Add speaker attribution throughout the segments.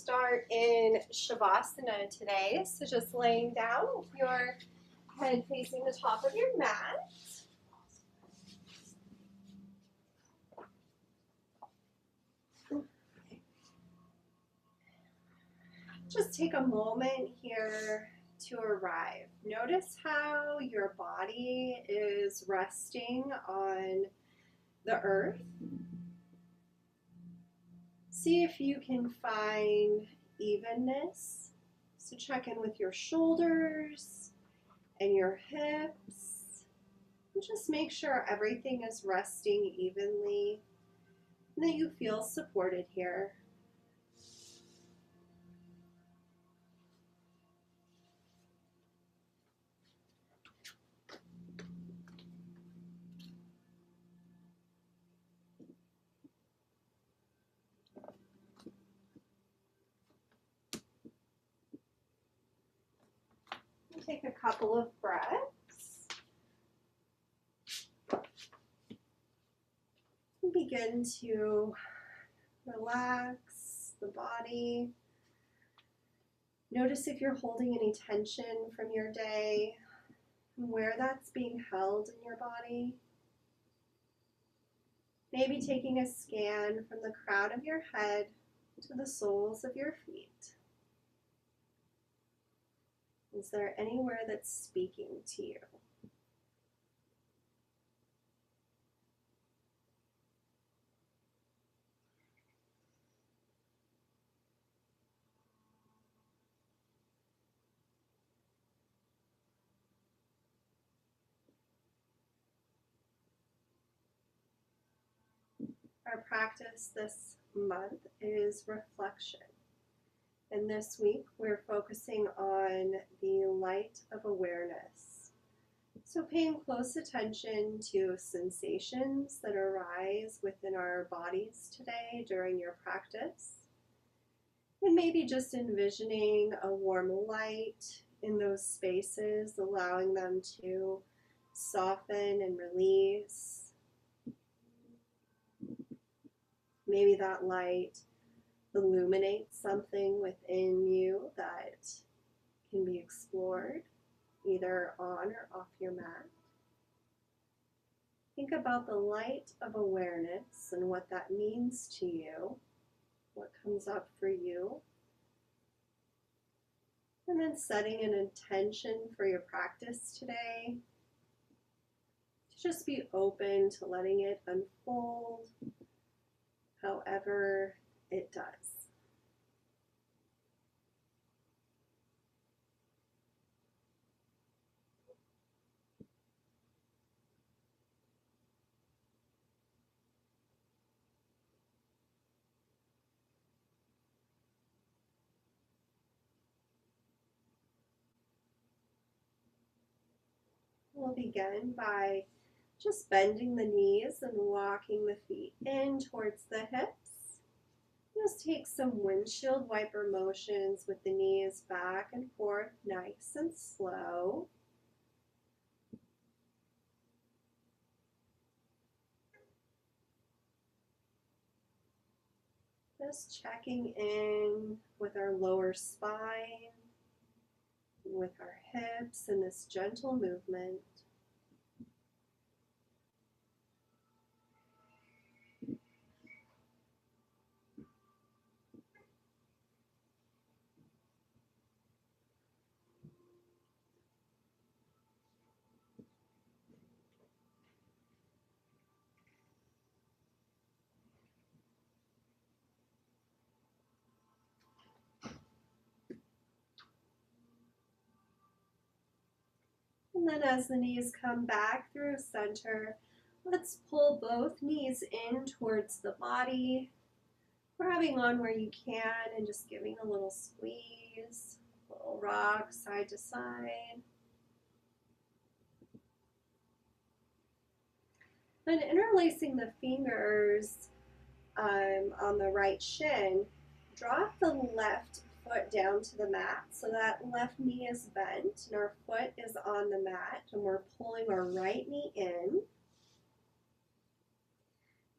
Speaker 1: start in Shavasana today. So just laying down with your head facing the top of your mat. Just take a moment here to arrive. Notice how your body is resting on the earth. See if you can find evenness. So check in with your shoulders and your hips. And just make sure everything is resting evenly and that you feel supported here. Take a couple of breaths. And begin to relax the body. Notice if you're holding any tension from your day and where that's being held in your body. Maybe taking a scan from the crown of your head to the soles of your feet. Is there anywhere that's speaking to you? Our practice this month is reflection. And this week we're focusing on the light of awareness. So paying close attention to sensations that arise within our bodies today during your practice. And maybe just envisioning a warm light in those spaces, allowing them to soften and release. Maybe that light illuminates something within you that can be explored, either on or off your mat. Think about the light of awareness and what that means to you, what comes up for you. And then setting an intention for your practice today. To just be open to letting it unfold however it does. We'll begin by just bending the knees and walking the feet in towards the hips. Just take some windshield wiper motions with the knees back and forth, nice and slow. Just checking in with our lower spine, with our hips and this gentle movement. And then as the knees come back through center, let's pull both knees in towards the body, grabbing on where you can and just giving a little squeeze, a little rock side to side. Then interlacing the fingers on the right shin, drop the left foot down to the mat so that left knee is bent and our foot is on the mat and we're pulling our right knee in.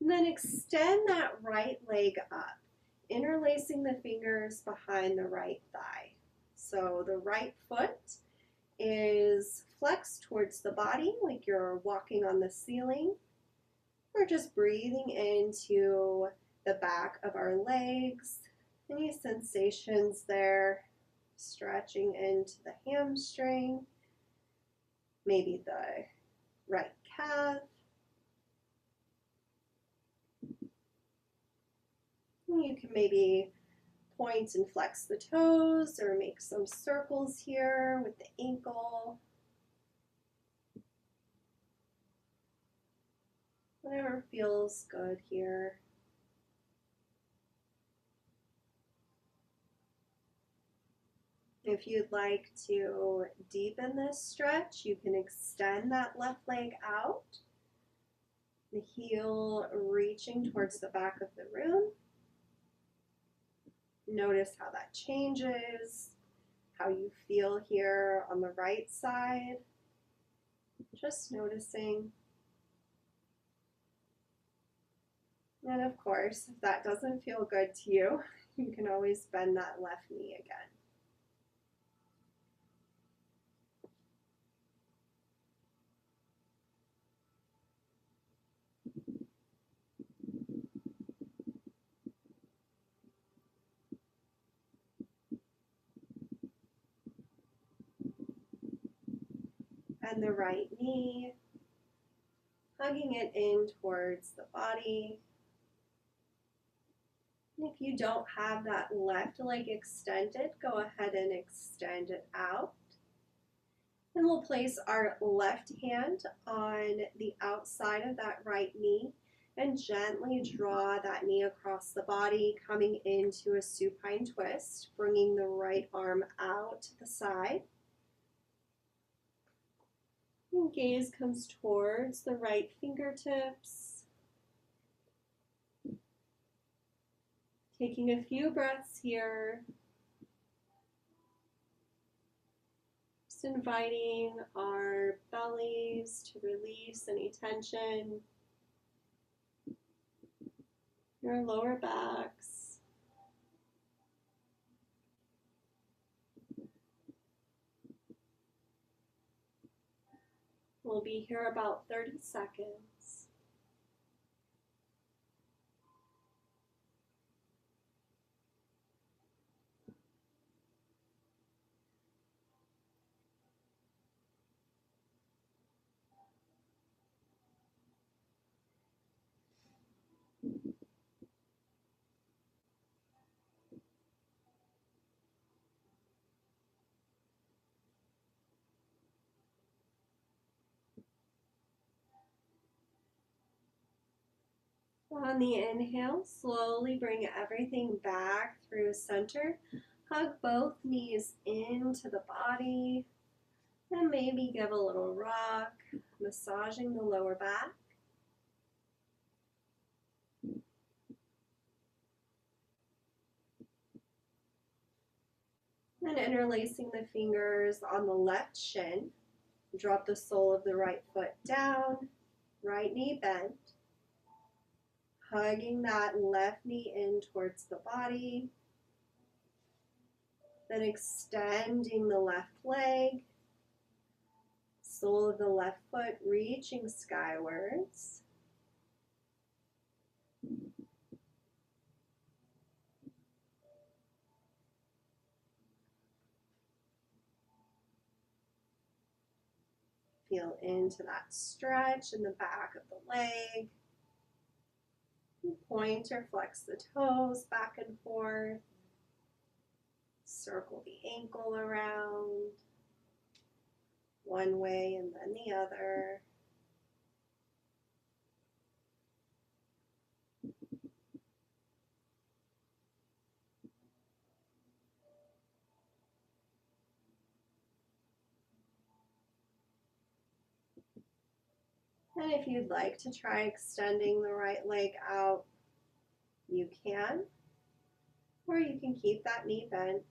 Speaker 1: And then extend that right leg up. interlacing the fingers behind the right thigh. So the right foot is flexed towards the body like you're walking on the ceiling. We're just breathing into the back of our legs. Any sensations there? Stretching into the hamstring, maybe the right calf. You can maybe point and flex the toes or make some circles here with the ankle. Whatever feels good here. If you'd like to deepen this stretch, you can extend that left leg out, the heel reaching towards the back of the room. Notice how that changes, how you feel here on the right side. Just noticing. And of course, if that doesn't feel good to you, you can always bend that left knee again. And the right knee, hugging it in towards the body. And if you don't have that left leg extended, go ahead and extend it out. And we'll place our left hand on the outside of that right knee and gently draw that knee across the body, coming into a supine twist, bringing the right arm out to the side. And gaze comes towards the right fingertips. Taking a few breaths here. Just inviting our bellies to release any tension. Your lower backs. We'll be here about 30 seconds. On the inhale, slowly bring everything back through center. Hug both knees into the body. And maybe give a little rock, massaging the lower back. And interlacing the fingers on the left shin. Drop the sole of the right foot down, right knee bent. Hugging that left knee in towards the body. Then extending the left leg. Sole of the left foot reaching skywards. Feel into that stretch in the back of the leg. Point or flex the toes back and forth. Circle the ankle around. One way and then the other. And if you'd like to try extending the right leg out, you can. Or you can keep that knee bent.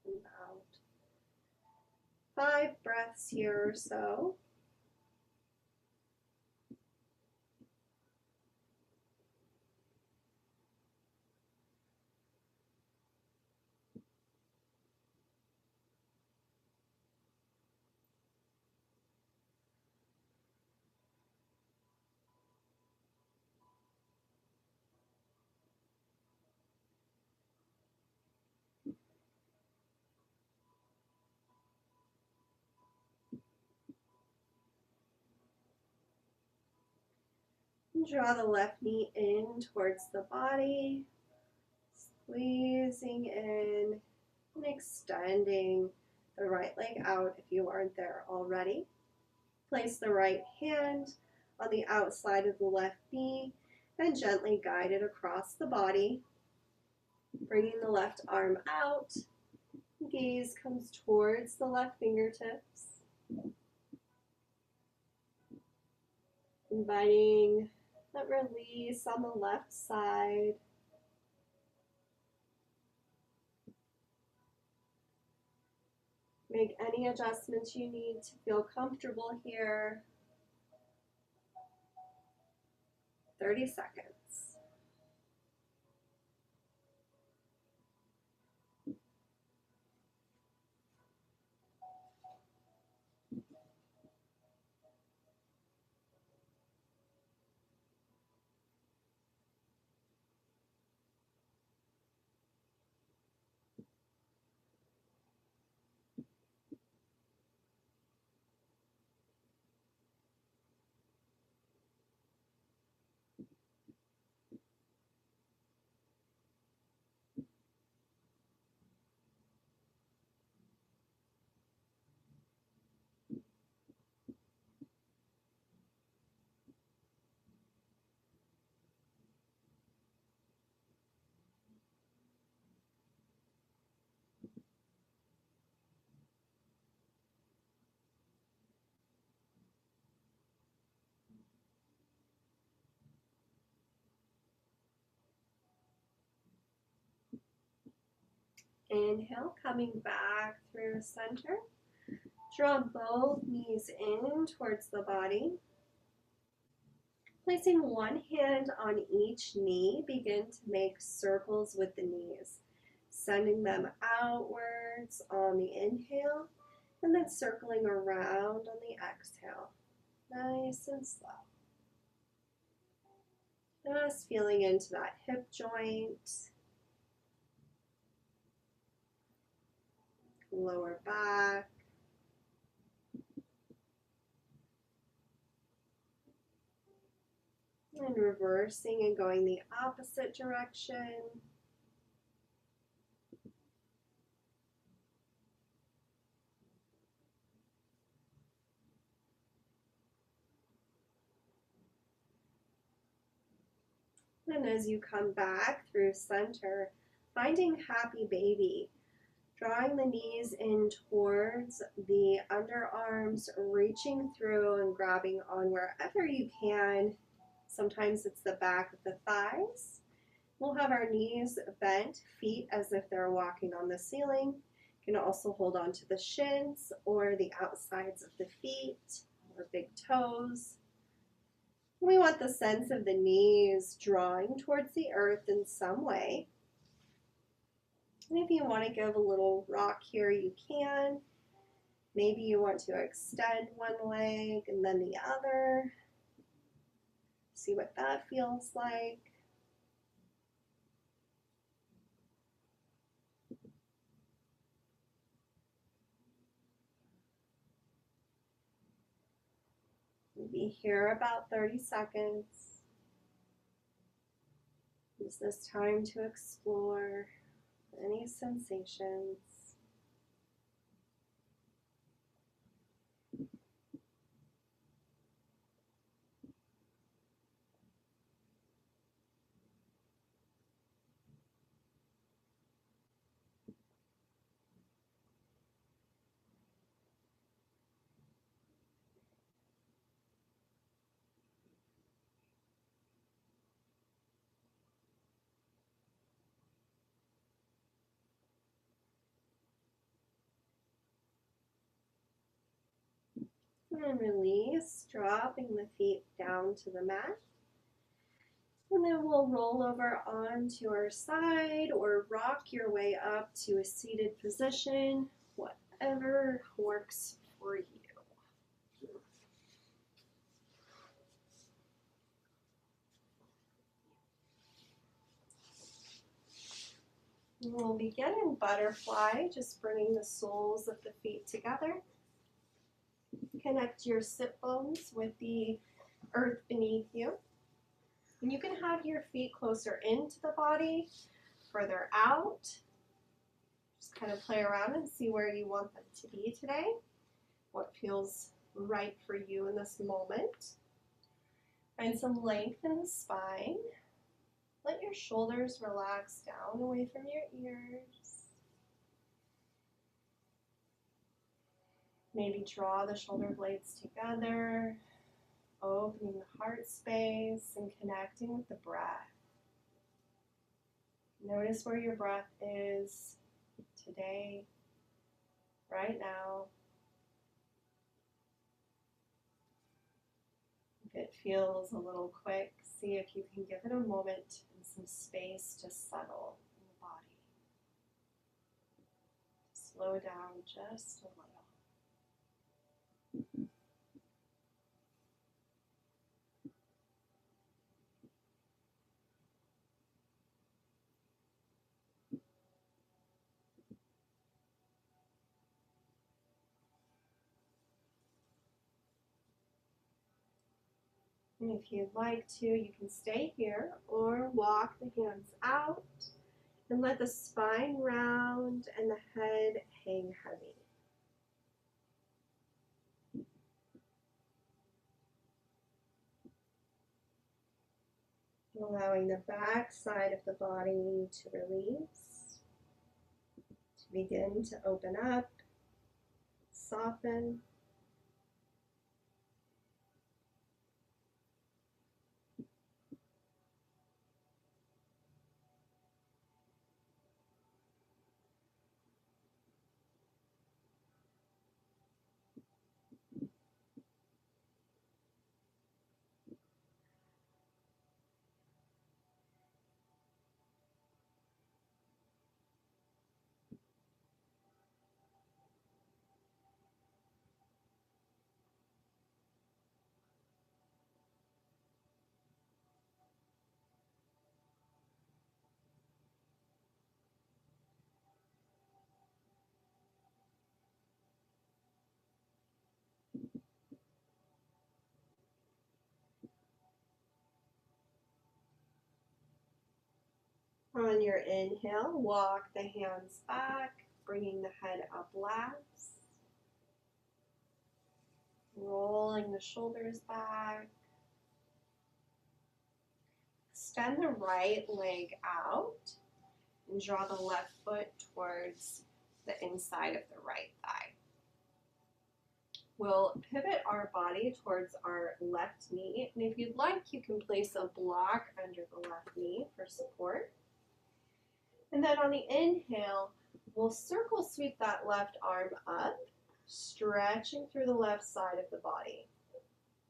Speaker 1: About 5 breaths here or so. Draw the left knee in towards the body, squeezing in and extending the right leg out if you aren't there already. Place the right hand on the outside of the left knee and gently guide it across the body, bringing the left arm out. Gaze comes towards the left fingertips, inviting that release on the left side. Make any adjustments you need to feel comfortable here. 30 seconds. Inhale, coming back through center. Draw both knees in towards the body. Placing one hand on each knee, begin to make circles with the knees, sending them outwards on the inhale, and then circling around on the exhale. Nice and slow. Just feeling into that hip joint, lower back. And reversing and going the opposite direction. And as you come back through center, finding happy baby, drawing the knees in towards the underarms, reaching through and grabbing on wherever you can. Sometimes it's the back of the thighs. We'll have our knees bent, feet as if they're walking on the ceiling. You can also hold on to the shins or the outsides of the feet or big toes. We want the sense of the knees drawing towards the earth in some way. And if you want to give a little rock here, you can. Maybe you want to extend one leg and then the other. See what that feels like. We'll be here about 30 seconds. Use this time to explore any sensations. And release, dropping the feet down to the mat. And then we'll roll over onto our side or rock your way up to a seated position, whatever works for you. We'll begin in butterfly, just bringing the soles of the feet together. Connect your sit bones with the earth beneath you. And you can have your feet closer into the body, further out. Just kind of play around and see where you want them to be today, what feels right for you in this moment. Find some length in the spine. Let your shoulders relax down away from your ears. Maybe draw the shoulder blades together, opening the heart space and connecting with the breath. Notice where your breath is today, right now. If it feels a little quick, see if you can give it a moment and some space to settle in the body. Slow down just a little. And if you'd like to, you can stay here or walk the hands out and let the spine round and the head hang heavy. Allowing the back side of the body to release, to begin to open up, soften. On your inhale, walk the hands back, bringing the head up last. Rolling the shoulders back. Extend the right leg out and draw the left foot towards the inside of the right thigh. We'll pivot our body towards our left knee, and if you'd like, you can place a block under the left knee for support. And then on the inhale, we'll circle sweep that left arm up, stretching through the left side of the body.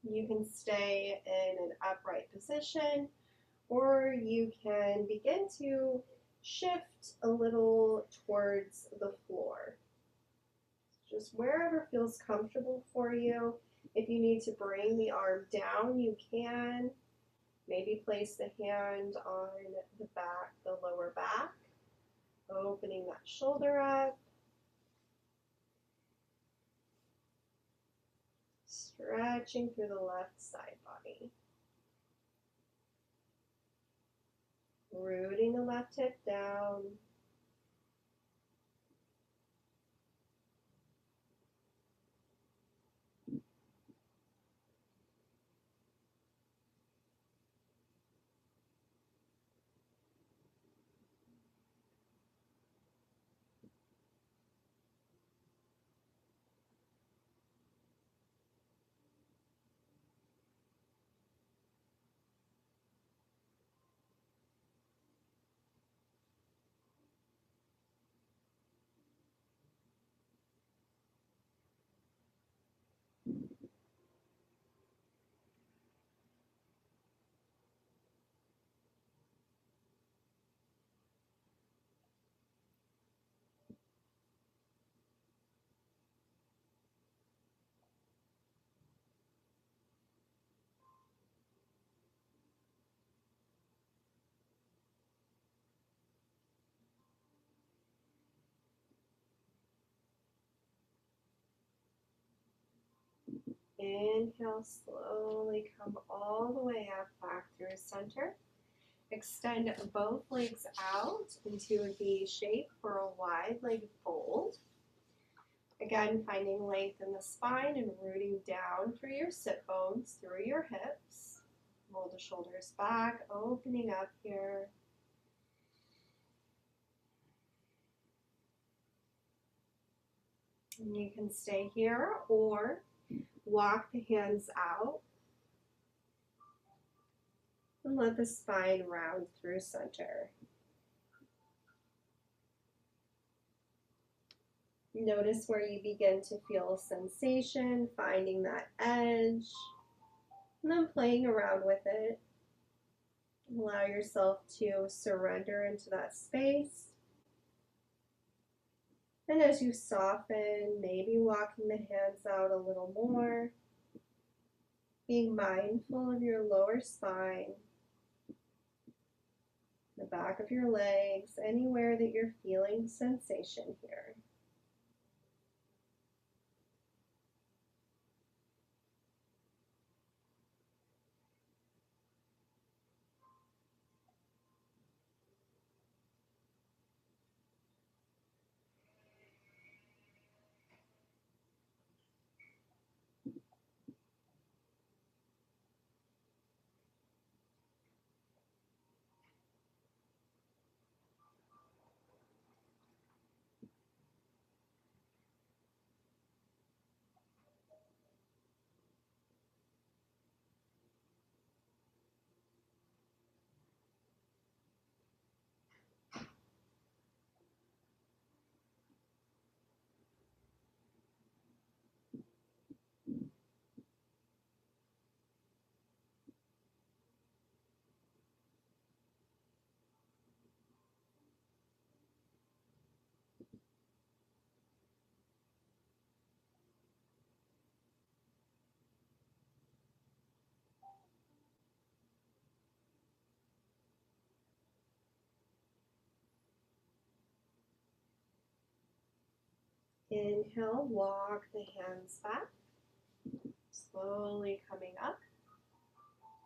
Speaker 1: You can stay in an upright position, or you can begin to shift a little towards the floor. Just wherever feels comfortable for you. If you need to bring the arm down, you can. Maybe place the hand on the back, the lower back, opening that shoulder up. Stretching through the left side body. Rooting the left hip down. Inhale, slowly come all the way up back through through center. Extend both legs out into a V shape for a wide leg fold. Again, finding length in the spine and rooting down through your sit bones, through your hips. Roll the shoulders back, opening up here. And you can stay here or walk the hands out and let the spine round through center. Notice where you begin to feel a sensation, finding that edge, and then playing around with it. Allow yourself to surrender into that space. And as you soften, maybe walking the hands out a little more, being mindful of your lower spine, the back of your legs, anywhere that you're feeling sensation here. Inhale, walk the hands back, slowly coming up,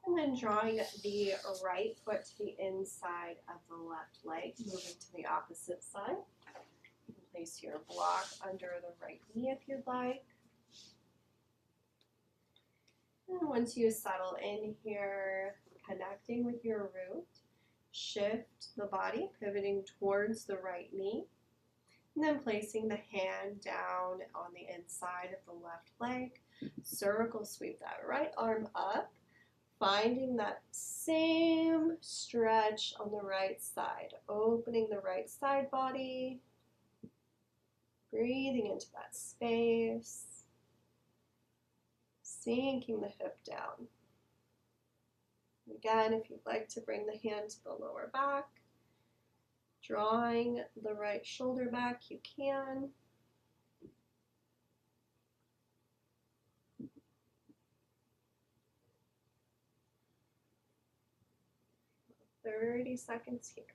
Speaker 1: and then drawing the right foot to the inside of the left leg, moving to the opposite side. You can place your block under the right knee if you'd like. And once you settle in here, connecting with your root, shift the body, pivoting towards the right knee. And then placing the hand down on the inside of the left leg. Circle sweep that right arm up, finding that same stretch on the right side. Opening the right side body. Breathing into that space. Sinking the hip down. Again, if you'd like to bring the hand to the lower back, drawing the right shoulder back, you can. About 30 seconds here.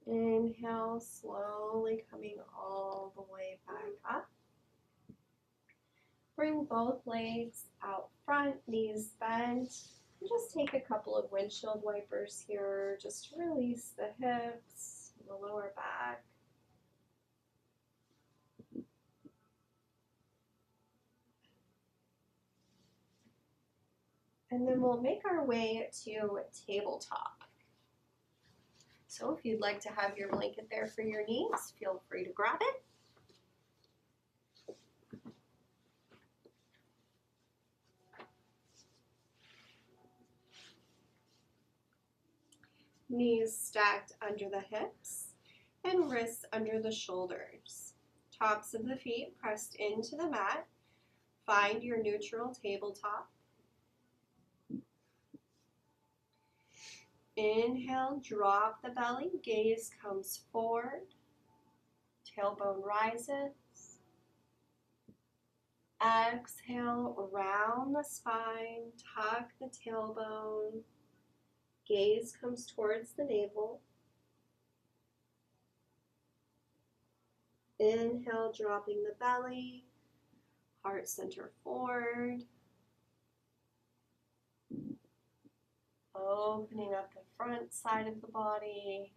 Speaker 1: Inhale, slowly coming all the way back up. Bring both legs out front, knees bent. And just take a couple of windshield wipers here. Just release the hips, the lower back. And then we'll make our way to tabletop. So if you'd like to have your blanket there for your knees, feel free to grab it. Knees stacked under the hips and wrists under the shoulders. Tops of the feet pressed into the mat. Find your neutral tabletop. Inhale, drop the belly, gaze comes forward, tailbone rises. Exhale, round the spine, tuck the tailbone, gaze comes towards the navel. Inhale, dropping the belly, heart center forward. Opening up the front side of the body.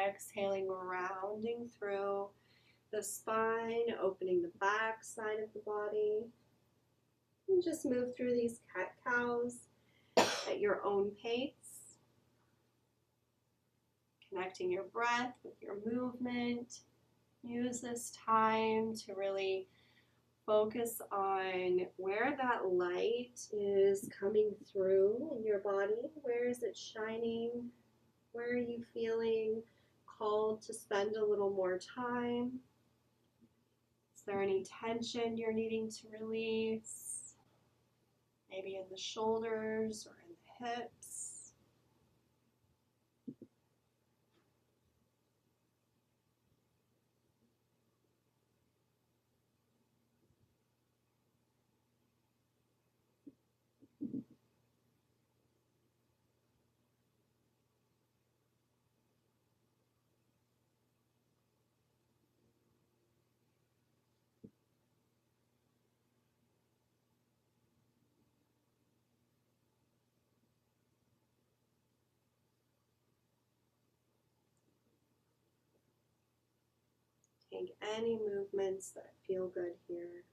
Speaker 1: Exhaling, rounding through the spine, opening the back side of the body. And just move through these cat-cows at your own pace. Connecting your breath with your movement. Use this time to really focus on where that light is coming through in your body. Where is it shining? Where are you feeling called to spend a little more time? Is there any tension you're needing to release? Maybe in the shoulders or in the hips. Take any movements that feel good here.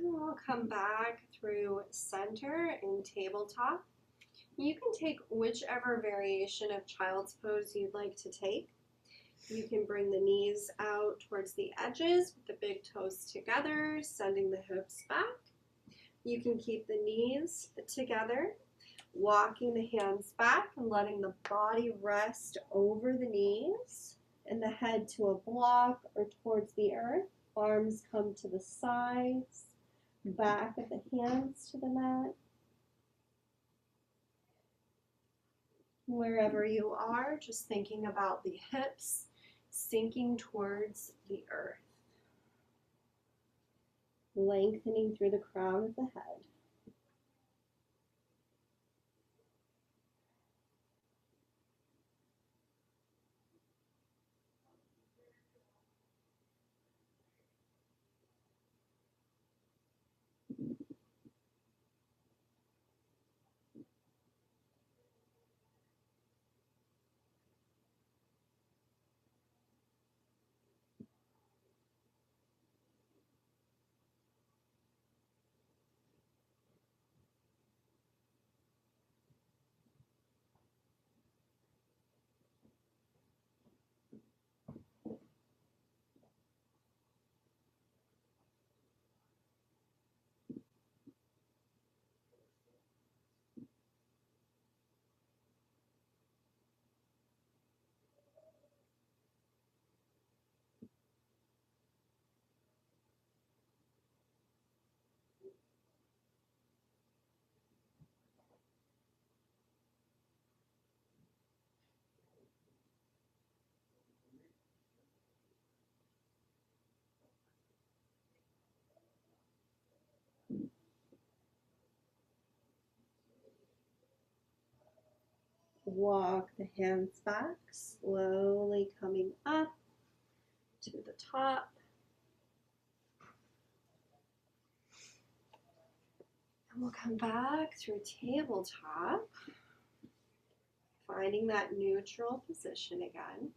Speaker 1: We'll come back through center and tabletop. You can take whichever variation of child's pose you'd like to take. You can bring the knees out towards the edges with the big toes together, sending the hips back. You can keep the knees together, walking the hands back and letting the body rest over the knees and the head to a block or towards the earth. Arms come to the sides. Back of the hands to the mat. Wherever you are, just thinking about the hips sinking towards the earth. Lengthening through the crown of the head. walk the hands back, slowly coming up to the top. And we'll come back through tabletop, finding that neutral position again.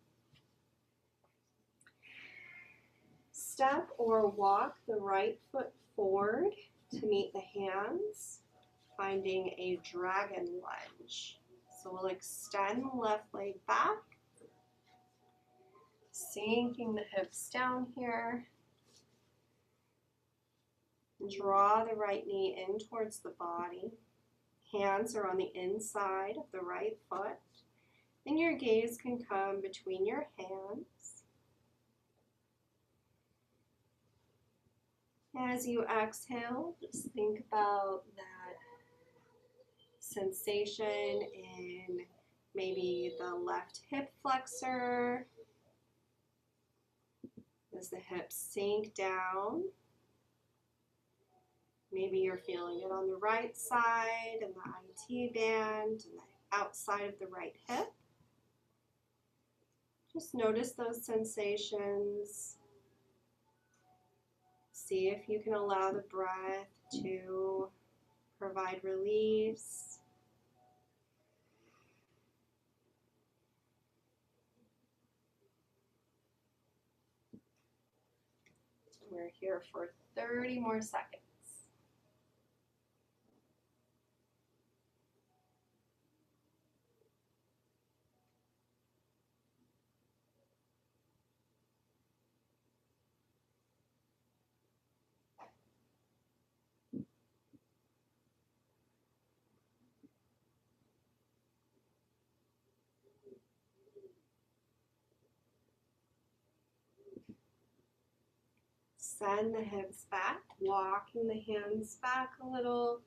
Speaker 1: Step or walk the right foot forward to meet the hands, finding a dragon lunge. So we'll extend the left leg back, sinking the hips down here. Draw the right knee in towards the body. Hands are on the inside of the right foot, and your gaze can come between your hands. As you exhale, just think about that sensation in maybe the left hip flexor as the hips sink down. Maybe you're feeling it on the right side and the IT band and the outside of the right hip. Just notice those sensations. See if you can allow the breath to provide release. We're here for 30 more seconds. Send the hips back, walking the hands back a little,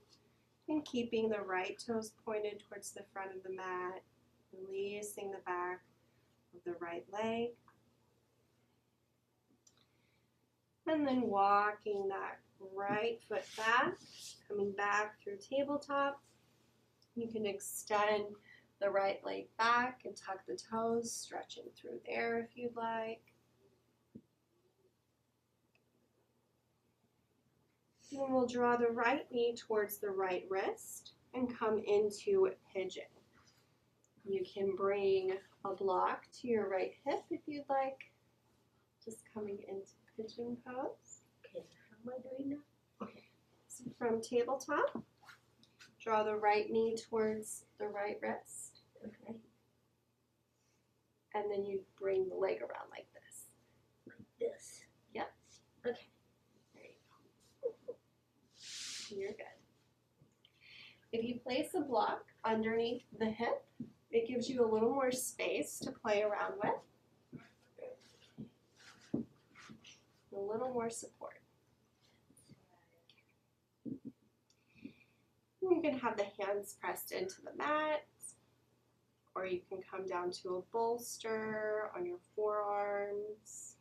Speaker 1: and keeping the right toes pointed towards the front of the mat, releasing the back of the right leg. And then walking that right foot back, coming back through tabletop. You can extend the right leg back and tuck the toes, stretching through there if you'd like. And we'll draw the right knee towards the right wrist and come into pigeon. You can bring a block to your right hip if you'd like. Just coming into pigeon pose.
Speaker 2: Okay, how am I doing now? Okay.
Speaker 1: So from tabletop, draw the right knee towards the right wrist.
Speaker 2: Okay.
Speaker 1: And then you bring the leg around like this.
Speaker 2: Like this.
Speaker 1: Yep.
Speaker 2: Okay.
Speaker 1: You're good. If you place a block underneath the hip, it gives you a little more space to play around with. A little more support. You can have the hands pressed into the mat, or you can come down to a bolster on your forearms.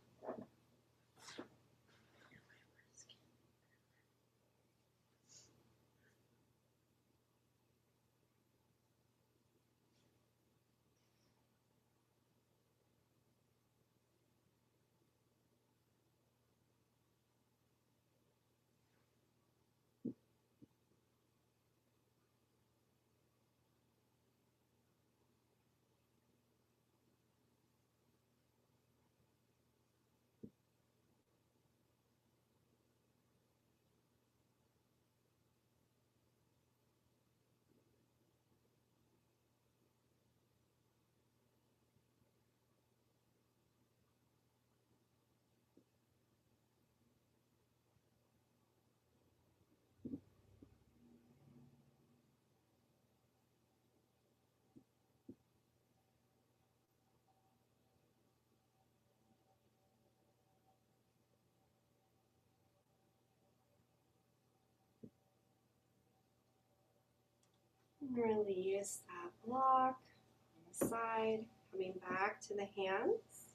Speaker 1: Release that block on the side, coming back to the hands,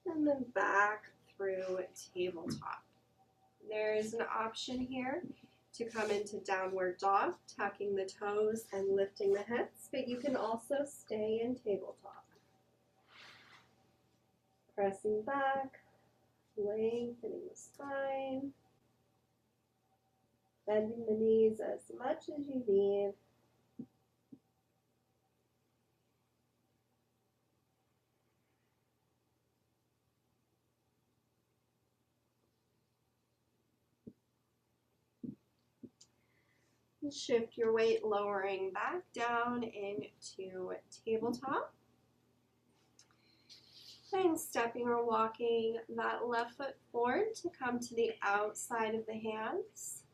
Speaker 1: and then back through tabletop. There is an option here. to come into downward dog, tucking the toes and lifting the hips, but you can also stay in tabletop. Pressing back, lengthening the spine, bending the knees as much as you need. Shift your weight, lowering back down into tabletop. And stepping or walking that left foot forward to come to the outside of the hands.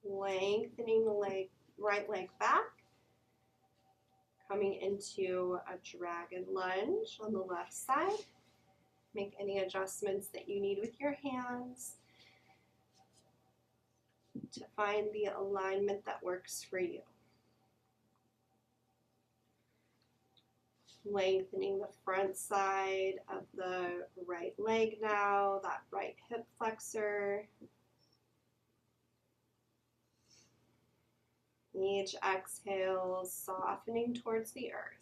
Speaker 1: Lengthening the right leg back. Coming into a dragon lunge on the left side. Make any adjustments that you need with your hands to find the alignment that works for you. Lengthening the front side of the right leg now, that right hip flexor. Each exhale, softening towards the earth.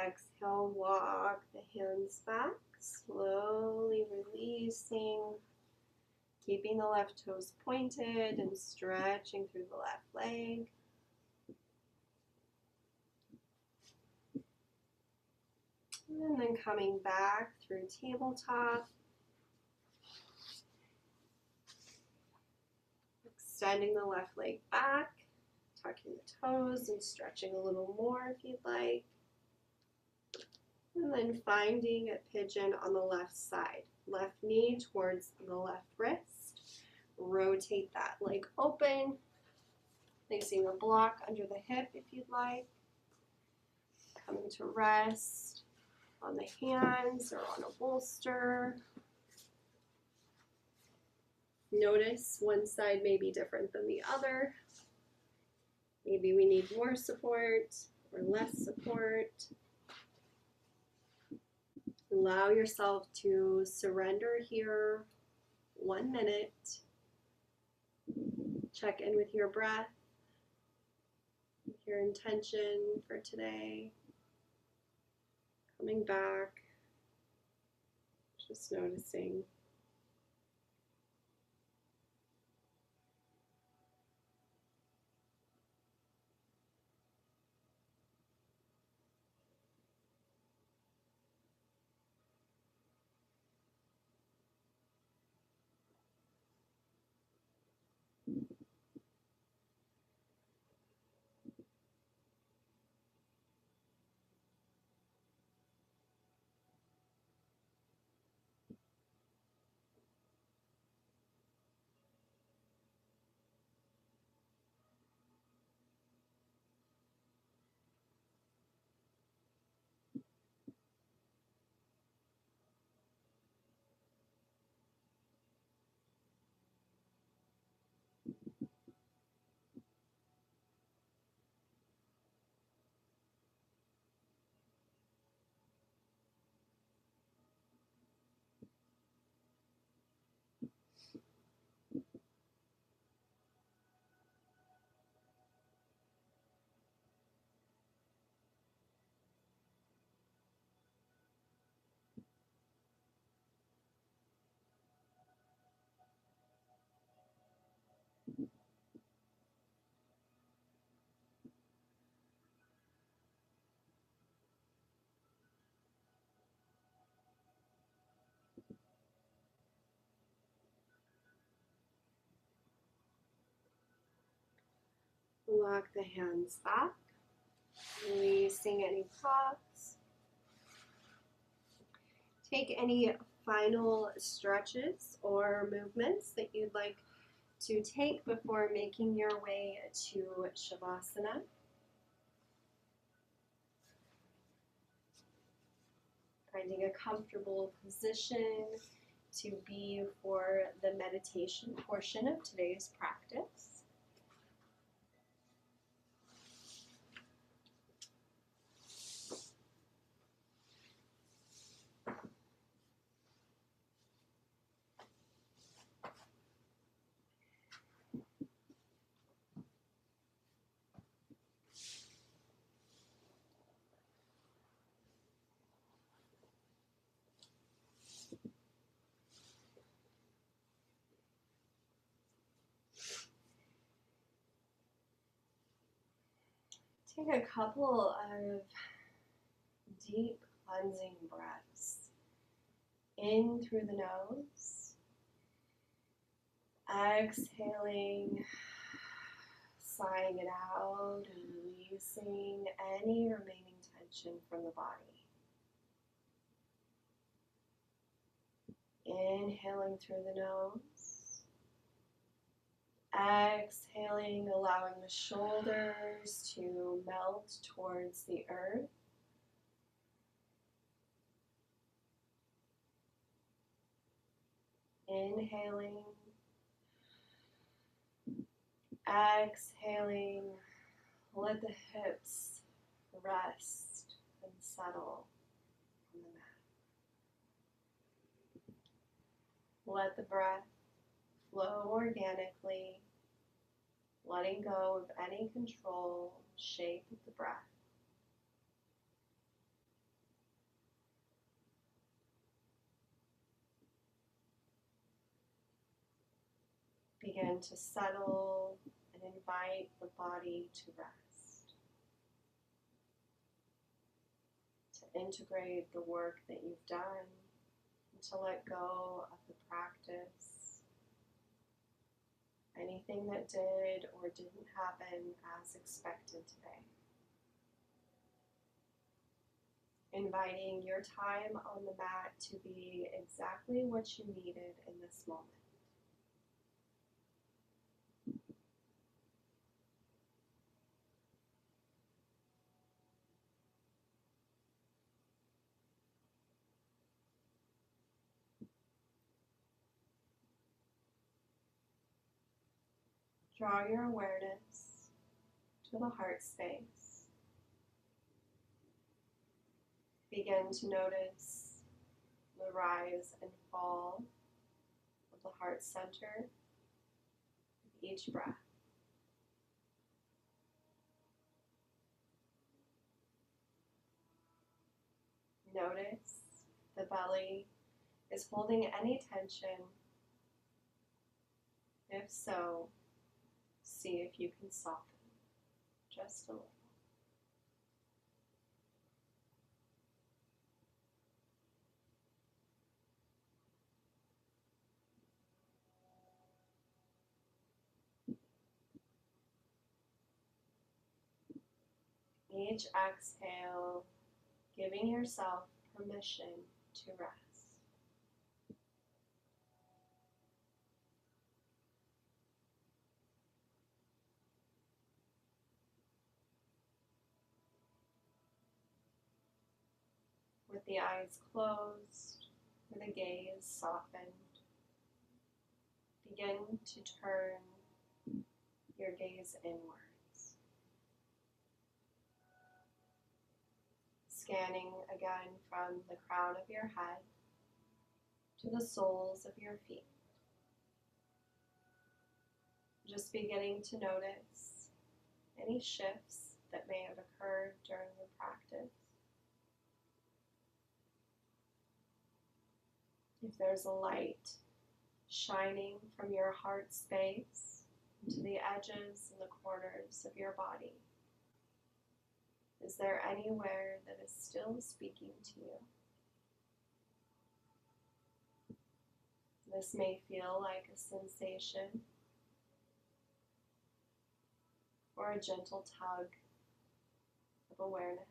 Speaker 1: Exhale, walk the hands back, slowly releasing, keeping the left toes pointed and stretching through the left leg. And then coming back through tabletop. Extending the left leg back, tucking the toes and stretching a little more if you'd like. And then finding a pigeon on the left side. Left knee towards the left wrist. Rotate that leg open. Placing a block under the hip if you'd like. Coming to rest on the hands or on a bolster. Notice one side may be different than the other. Maybe we need more support or less support. Allow yourself to surrender here 1 minute. Check in with your breath, your intention for today. Coming back, just noticing. Walk the hands back, releasing any props. Take any final stretches or movements that you'd like to take before making your way to Shavasana. Finding a comfortable position to be for the meditation portion of today's practice. Take a couple of deep cleansing breaths in through the nose, exhaling, sighing it out, and releasing any remaining tension from the body. Inhaling through the nose. Exhaling, allowing the shoulders to melt towards the earth. Inhaling. Exhaling. Let the hips rest and settle on the mat. Let the breath flow organically, letting go of any control, shape of the breath. Begin to settle and invite the body to rest. To integrate the work that you've done and to let go of the practice. Anything that did or didn't happen as expected today. Inviting your time on the mat to be exactly what you needed in this moment. Draw your awareness to the heart space. Begin to notice the rise and fall of the heart center with each breath. Notice the belly is holding any tension. If so, see if you can soften just a little. Each exhale, giving yourself permission to rest. With the eyes closed, with the gaze softened, begin to turn your gaze inwards. Scanning again from the crown of your head to the soles of your feet. Just beginning to notice any shifts that may have occurred during the practice. If there's a light shining from your heart space into the edges and the corners of your body, is there anywhere that is still speaking to you? This may feel like a sensation or a gentle tug of awareness.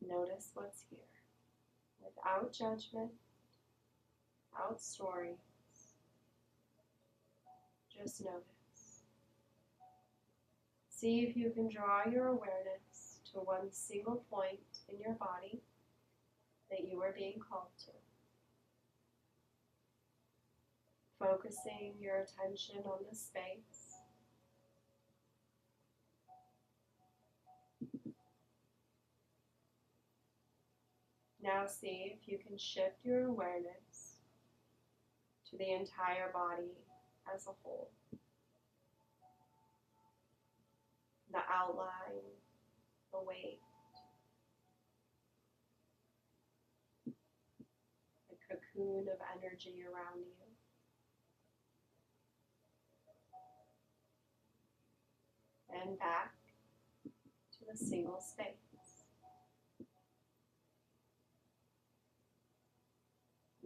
Speaker 1: Notice what's here without judgment, without stories. Just notice. See if you can draw your awareness to one single point in your body that you are being called to. Focusing your attention on this space. Now see if you can shift your awareness to the entire body as a whole. The outline, the weight, the cocoon of energy around you. And back to a single space.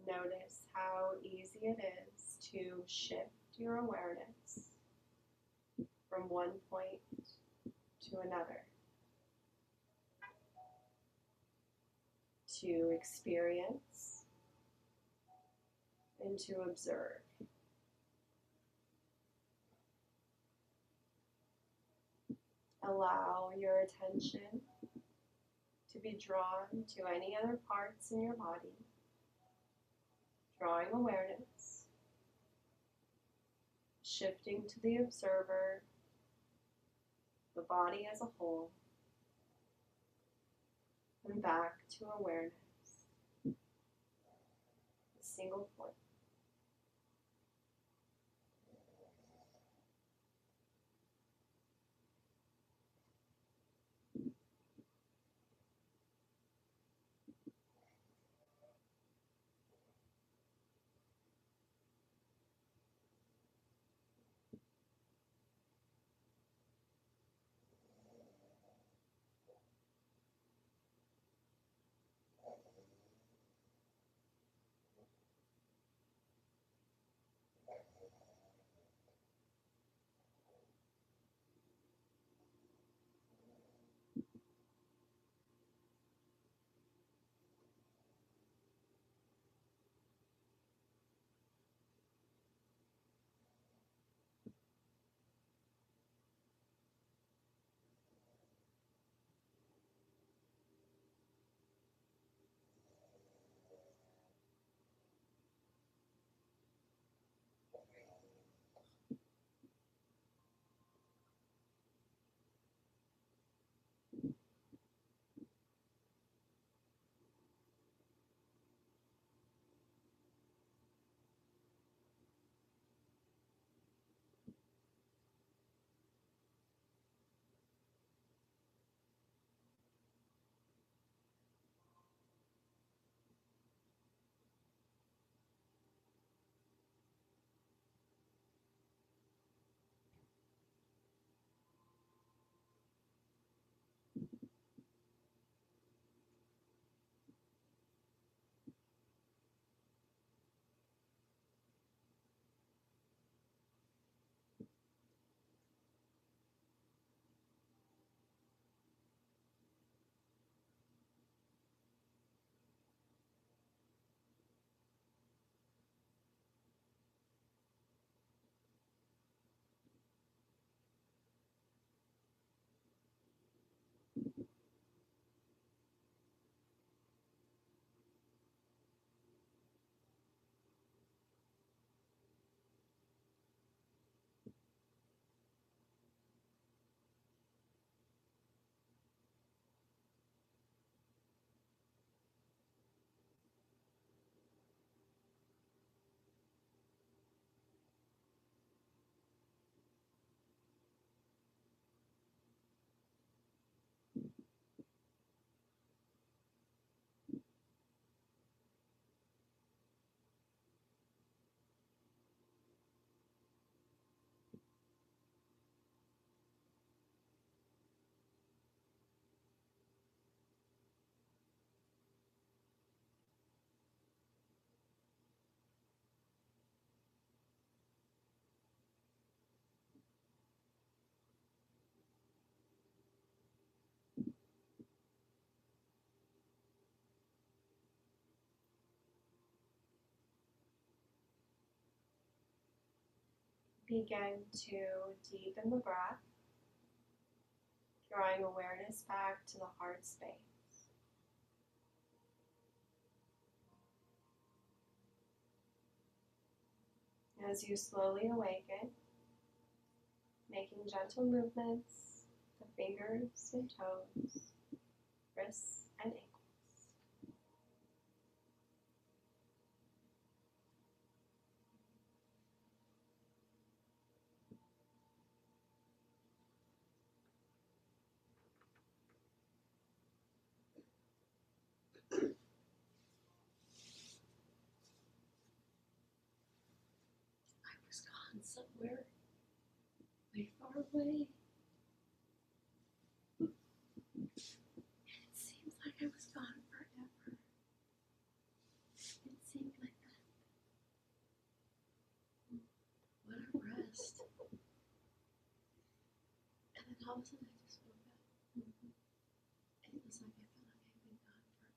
Speaker 1: Notice how easy it is to shift your awareness from one point to another, to experience and to observe. Allow your attention to be drawn to any other parts in your body, drawing awareness, shifting to the observer, the body as a whole, and back to awareness, a single point. Begin to deepen the breath, drawing awareness back to the heart space. As you slowly awaken, making gentle movements, the fingers and toes, wrists and ankles.
Speaker 2: I was gone somewhere way far away. And it seems like I was gone forever. It seemed like that. What a rest. And then all of a sudden I just woke up. And it was like I felt like I had been gone forever.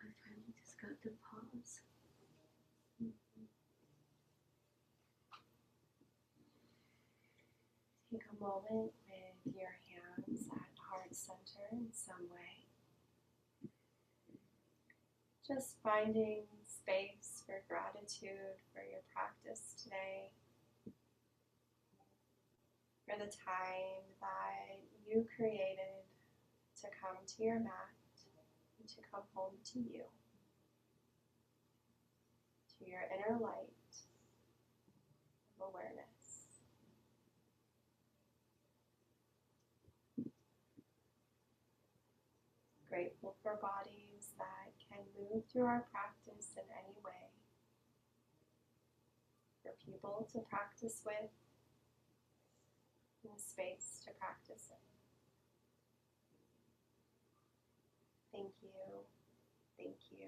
Speaker 2: I finally just got to pause.
Speaker 1: Take a moment with your hands at heart center in some way. Just finding space for gratitude for your practice today, for the time that you created to come to your mat and to come home to you, to your inner light of awareness. Grateful for bodies that can move through our practice in any way, for people to practice with, and a space to practice in. Thank you, thank you,